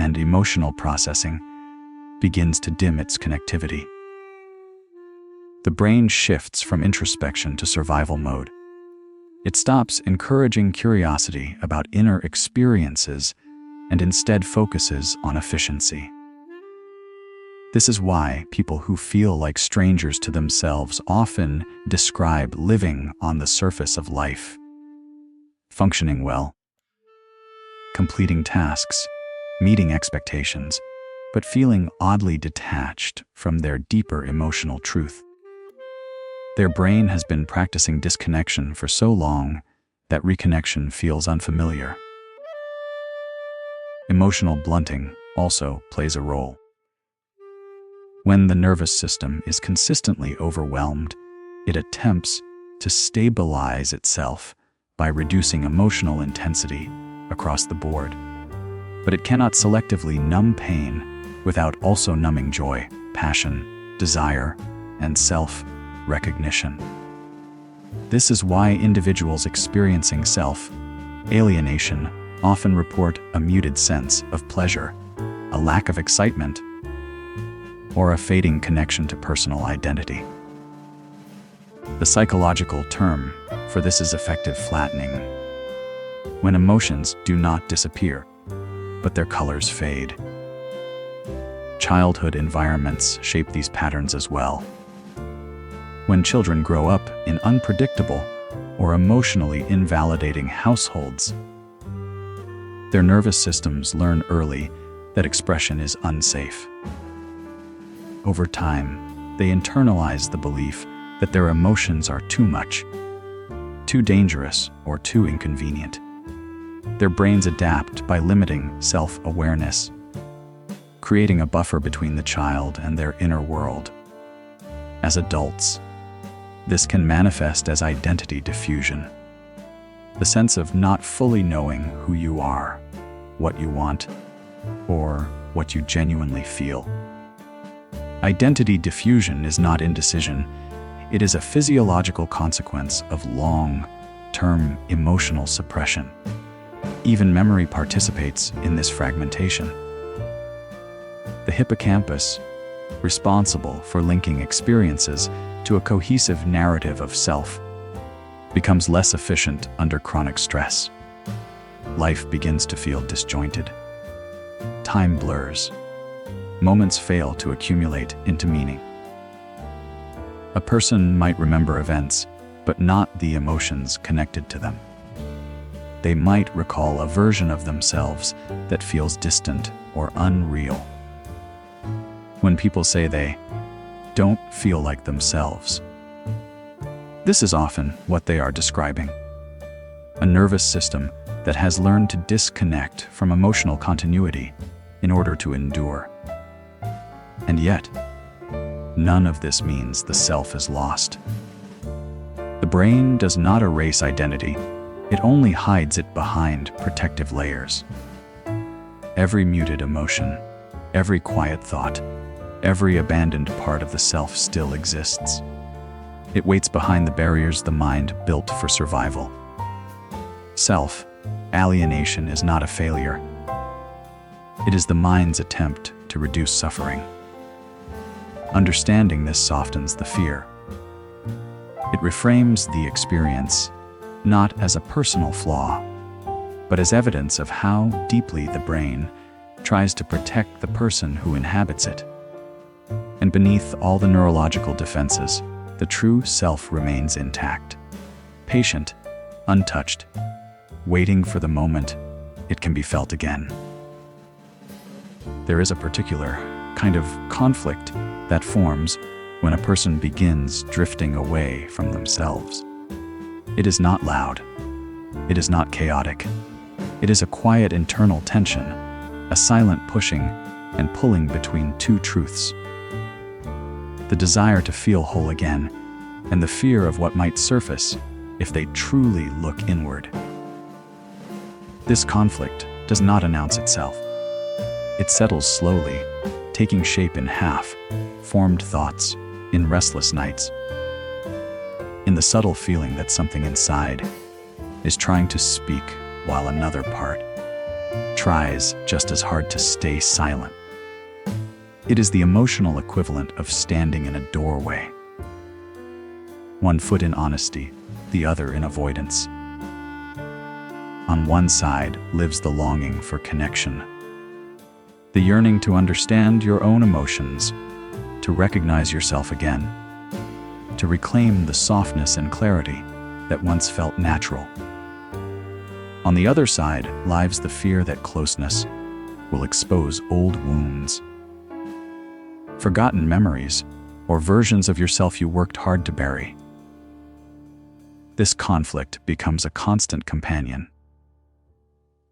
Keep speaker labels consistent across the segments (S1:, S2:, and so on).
S1: and emotional processing begins to dim its connectivity. The brain shifts from introspection to survival mode. It stops encouraging curiosity about inner experiences and instead focuses on efficiency. This is why people who feel like strangers to themselves often describe living on the surface of life, functioning well, completing tasks, meeting expectations, but feeling oddly detached from their deeper emotional truth. Their brain has been practicing disconnection for so long that reconnection feels unfamiliar. Emotional blunting also plays a role. When the nervous system is consistently overwhelmed, it attempts to stabilize itself by reducing emotional intensity across the board. But it cannot selectively numb pain without also numbing joy, passion, desire, and self-recognition. This is why individuals experiencing self-alienation often report a muted sense of pleasure, a lack of excitement, or a fading connection to personal identity. The psychological term for this is affective flattening, when emotions do not disappear, but their colors fade. Childhood environments shape these patterns as well. When children grow up in unpredictable or emotionally invalidating households, their nervous systems learn early that expression is unsafe. Over time, they internalize the belief that their emotions are too much, too dangerous, or too inconvenient. Their brains adapt by limiting self-awareness, creating a buffer between the child and their inner world. As adults, this can manifest as identity diffusion, the sense of not fully knowing who you are, what you want, or what you genuinely feel. Identity diffusion is not indecision. It is a physiological consequence of long-term emotional suppression. Even memory participates in this fragmentation. The hippocampus, responsible for linking experiences to a cohesive narrative of self, becomes less efficient under chronic stress. Life begins to feel disjointed. Time blurs. Moments fail to accumulate into meaning. A person might remember events, but not the emotions connected to them. They might recall a version of themselves that feels distant or unreal. When people say they don't feel like themselves, this is often what they are describing: a nervous system that has learned to disconnect from emotional continuity in order to endure. And yet, none of this means the self is lost. The brain does not erase identity, it only hides it behind protective layers. Every muted emotion, every quiet thought, every abandoned part of the self still exists. It waits behind the barriers the mind built for survival. Self-alienation is not a failure. It is the mind's attempt to reduce suffering. Understanding this softens the fear. It reframes the experience not as a personal flaw, but as evidence of how deeply the brain tries to protect the person who inhabits it. And beneath all the neurological defenses, the true self remains intact, patient, untouched, waiting for the moment it can be felt again. There is a particular kind of conflict that forms when a person begins drifting away from themselves. It is not loud. It is not chaotic. It is a quiet internal tension, a silent pushing and pulling between two truths: the desire to feel whole again, and the fear of what might surface if they truly look inward. This conflict does not announce itself. It settles slowly, taking shape in half-formed thoughts, in restless nights, in the subtle feeling that something inside is trying to speak while another part tries just as hard to stay silent. It is the emotional equivalent of standing in a doorway. One foot in honesty, the other in avoidance. On one side lives the longing for connection, the yearning to understand your own emotions, to recognize yourself again, to reclaim the softness and clarity that once felt natural. On the other side lies the fear that closeness will expose old wounds, forgotten memories, or versions of yourself you worked hard to bury. This conflict becomes a constant companion.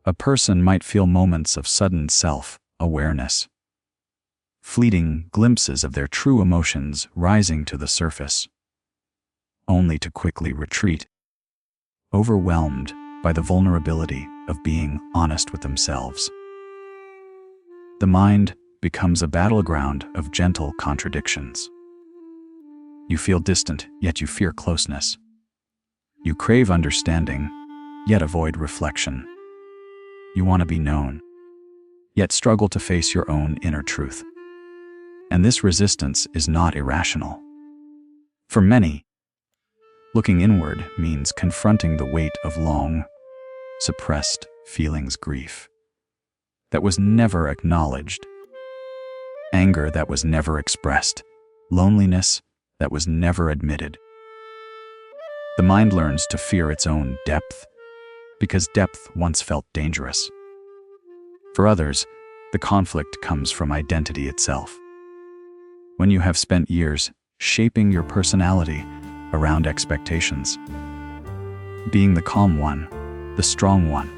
S1: A person might feel moments of sudden self-awareness, fleeting glimpses of their true emotions rising to the surface, only to quickly retreat, overwhelmed by the vulnerability of being honest with themselves. The mind becomes a battleground of gentle contradictions. You feel distant, yet you fear closeness. You crave understanding, yet avoid reflection. You want to be known, yet struggle to face your own inner truth. And this resistance is not irrational. For many, looking inward means confronting the weight of long, suppressed feelings, grief that was never acknowledged, anger that was never expressed, loneliness that was never admitted. The mind learns to fear its own depth because depth once felt dangerous. For others, the conflict comes from identity itself. When you have spent years shaping your personality around expectations, being the calm one, the strong one,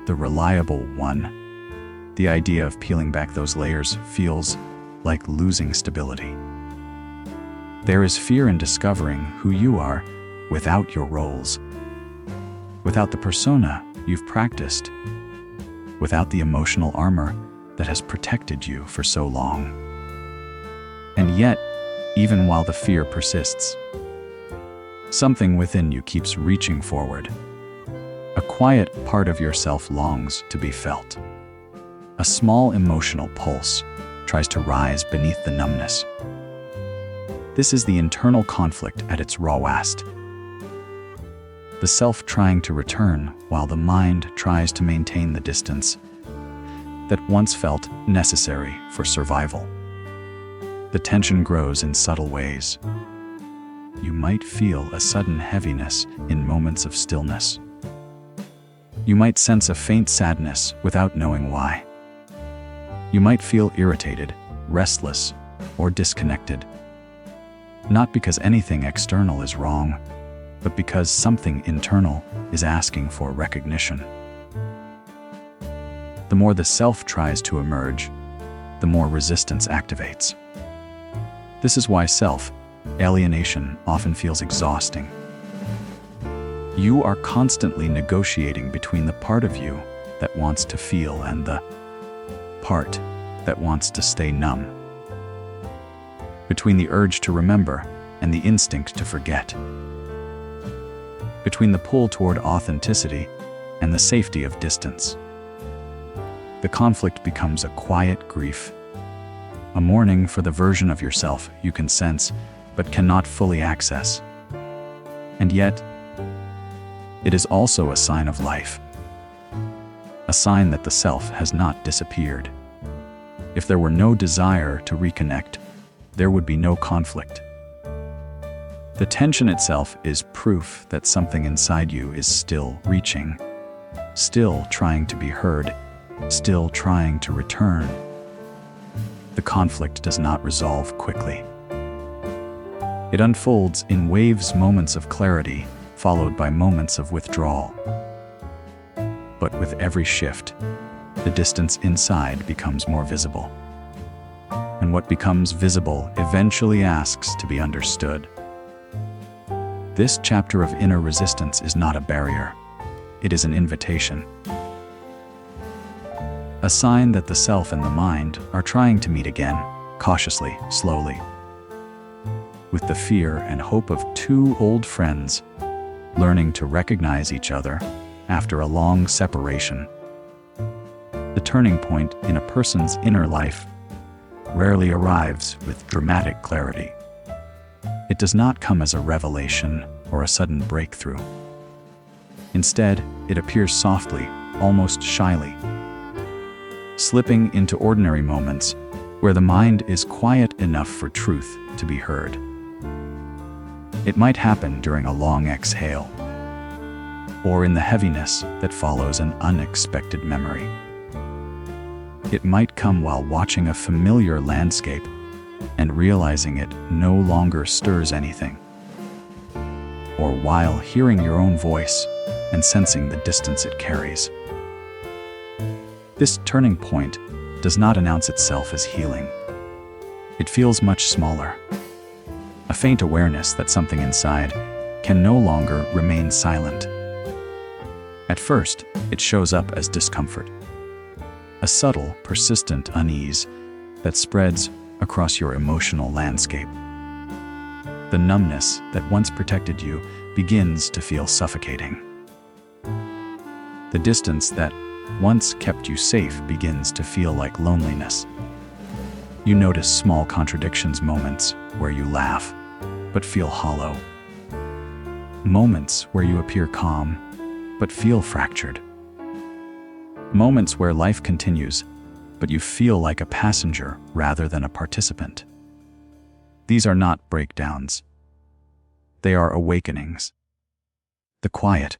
S1: the reliable one, the idea of peeling back those layers feels like losing stability. There is fear in discovering who you are without your roles, without the persona you've practiced, without the emotional armor that has protected you for so long. And yet, even while the fear persists, something within you keeps reaching forward. A quiet part of yourself longs to be felt. A small emotional pulse tries to rise beneath the numbness. This is the internal conflict at its rawest. The self trying to return while the mind tries to maintain the distance that once felt necessary for survival. The tension grows in subtle ways. You might feel a sudden heaviness in moments of stillness. You might sense a faint sadness without knowing why. You might feel irritated, restless, or disconnected. Not because anything external is wrong, but because something internal is asking for recognition. The more the self tries to emerge, the more resistance activates. This is why self-alienation often feels exhausting. You are constantly negotiating between the part of you that wants to feel and the part that wants to stay numb. Between the urge to remember and the instinct to forget. Between the pull toward authenticity and the safety of distance. The conflict becomes a quiet grief, a mourning for the version of yourself you can sense but cannot fully access. And yet, it is also a sign of life, a sign that the self has not disappeared. If there were no desire to reconnect, there would be no conflict. The tension itself is proof that something inside you is still reaching, still trying to be heard, still trying to return. The conflict does not resolve quickly. It unfolds in waves, moments of clarity, followed by moments of withdrawal. But with every shift, the distance inside becomes more visible. And what becomes visible eventually asks to be understood. This chapter of inner resistance is not a barrier. It is an invitation. A sign that the self and the mind are trying to meet again, cautiously, slowly. With the fear and hope of two old friends learning to recognize each other after a long separation. The turning point in a person's inner life rarely arrives with dramatic clarity. It does not come as a revelation or a sudden breakthrough. Instead, it appears softly, almost shyly, slipping into ordinary moments where the mind is quiet enough for truth to be heard. It might happen during a long exhale, or in the heaviness that follows an unexpected memory. It might come while watching a familiar landscape and realizing it no longer stirs anything, or while hearing your own voice and sensing the distance it carries. This turning point does not announce itself as healing. It feels much smaller, a faint awareness that something inside can no longer remain silent. At first, it shows up as discomfort, a subtle, persistent unease that spreads across your emotional landscape. The numbness that once protected you begins to feel suffocating. The distance that once kept you safe begins to feel like loneliness. You notice small contradictions, moments where you laugh but feel hollow, moments where you appear calm but feel fractured, moments where life continues but you feel like a passenger rather than a participant. These are not breakdowns. They are awakenings. The quiet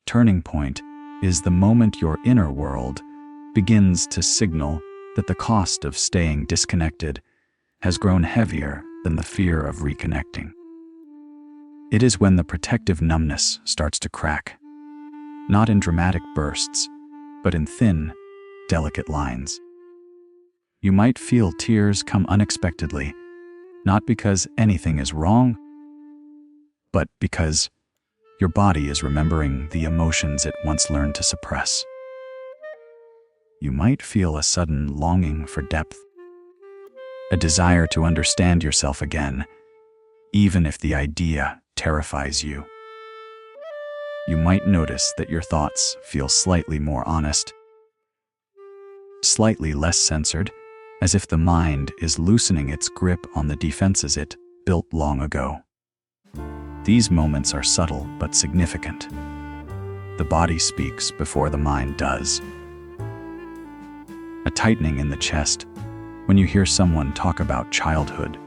S1: turning point is the moment your inner world begins to signal that the cost of staying disconnected has grown heavier than the fear of reconnecting. It is when the protective numbness starts to crack, not in dramatic bursts, but in thin, delicate lines. You might feel tears come unexpectedly, not because anything is wrong, but because your body is remembering the emotions it once learned to suppress. You might feel a sudden longing for depth, a desire to understand yourself again, even if the idea terrifies you. You might notice that your thoughts feel slightly more honest, slightly less censored, as if the mind is loosening its grip on the defenses it built long ago. These moments are subtle but significant. The body speaks before the mind does. A tightening in the chest when you hear someone talk about childhood.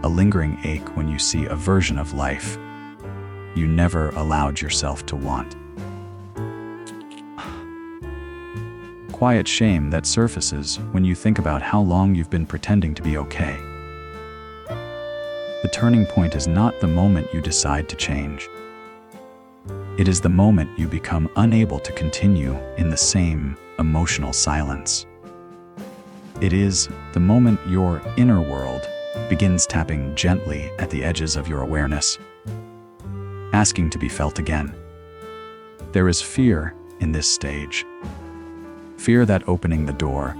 S1: A lingering ache when you see a version of life you never allowed yourself to want. Quiet shame that surfaces when you think about how long you've been pretending to be okay. The turning point is not the moment you decide to change. It is the moment you become unable to continue in the same emotional silence. It is the moment your inner world begins tapping gently at the edges of your awareness, asking to be felt again. There is fear in this stage. Fear that opening the door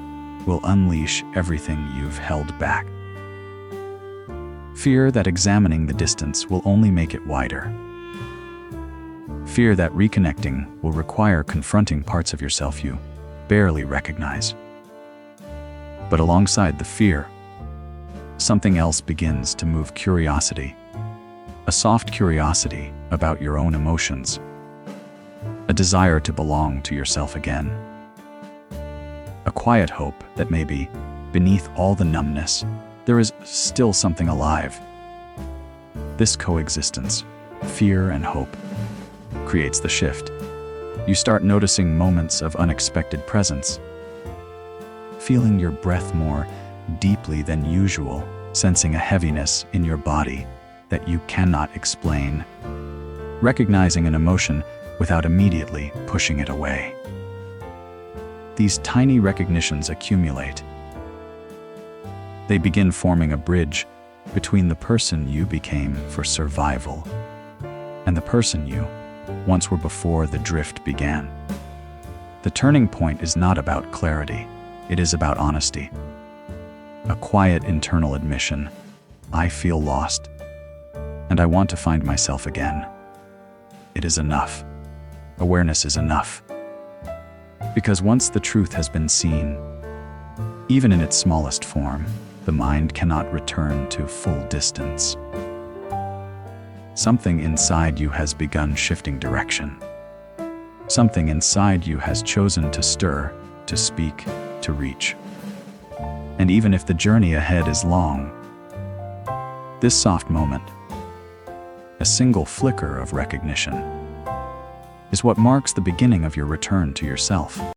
S1: will unleash everything you've held back. Fear that examining the distance will only make it wider. Fear that reconnecting will require confronting parts of yourself you barely recognize. But alongside the fear, something else begins to move: curiosity. A soft curiosity about your own emotions. A desire to belong to yourself again. A quiet hope that maybe, beneath all the numbness, there is still something alive. This coexistence, fear and hope, creates the shift. You start noticing moments of unexpected presence, feeling your breath more deeply than usual, sensing a heaviness in your body that you cannot explain, recognizing an emotion without immediately pushing it away. These tiny recognitions accumulate. They begin forming a bridge between the person you became for survival and the person you once were before the drift began. The turning point is not about clarity, it is about honesty. A quiet internal admission: I feel lost, and I want to find myself again. It is enough. Awareness is enough. Because once the truth has been seen, even in its smallest form, the mind cannot return to full distance. Something inside you has begun shifting direction. Something inside you has chosen to stir, to speak, to reach. And even if the journey ahead is long, this soft moment, a single flicker of recognition, is what marks the beginning of your return to yourself.